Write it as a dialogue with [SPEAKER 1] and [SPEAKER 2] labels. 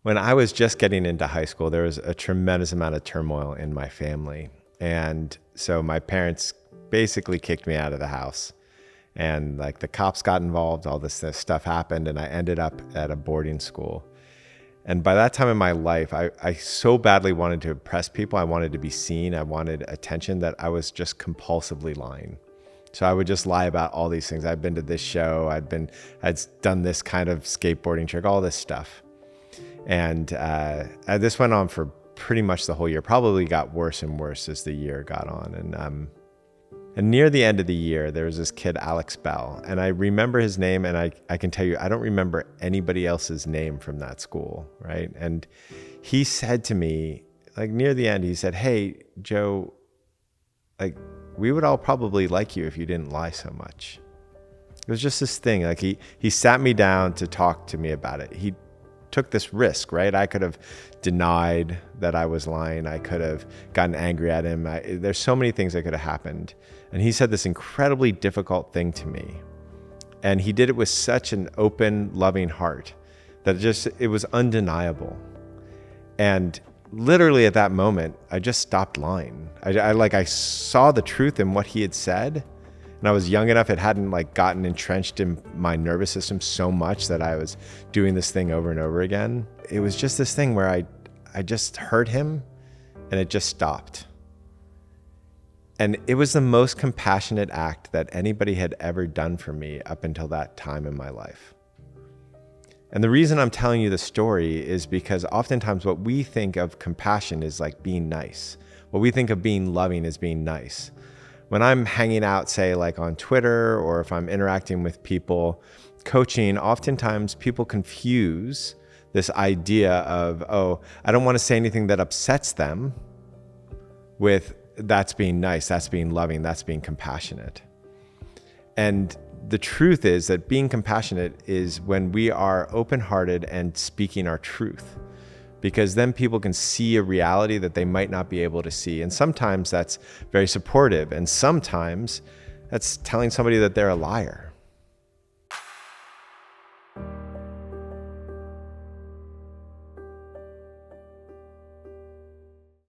[SPEAKER 1] When I was just getting into high school, there was a tremendous amount of turmoil in my family. And so my parents basically kicked me out of the house. And like the cops got involved, all this stuff happened, and I ended up at a boarding school. And by that time in my life, I so badly wanted to impress people. I wanted to be seen. I wanted attention that I was just compulsively lying. So I would just lie about all these things. I'd been to this show. I'd done this kind of skateboarding trick, all this stuff. And this went on for pretty much the whole year. Probably got worse and worse as the year got on. And near the end of the year, there was this kid, Alex Bell. And I remember his name, and I can tell you, I don't remember anybody else's name from that school, right? And he said to me, like near the end, he said, "Hey, Joe, like we would all probably like you if you didn't lie so much." It was just this thing. Like he sat me down to talk to me about it. He took this risk, right? I could have denied that I was lying. I could have gotten angry at him. There's so many things that could have happened. And he said this incredibly difficult thing to me. And he did it with such an open, loving heart that it was undeniable. And literally at that moment, I just stopped lying. I saw the truth in what he had said. And I was young enough, it hadn't like gotten entrenched in my nervous system so much that I was doing this thing over and over again. It was just this thing where I just heard him and it just stopped. And it was the most compassionate act that anybody had ever done for me up until that time in my life. And the reason I'm telling you the story is because oftentimes what we think of compassion is like being nice. What we think of being loving is being nice. When I'm hanging out, say like on Twitter, or if I'm interacting with people, coaching, oftentimes people confuse this idea of, oh, I don't want to say anything that upsets them, with that's being nice, that's being loving, that's being compassionate. And the truth is that being compassionate is when we are open-hearted and speaking our truth, because then people can see a reality that they might not be able to see. And sometimes that's very supportive, and sometimes that's telling somebody that they're a liar.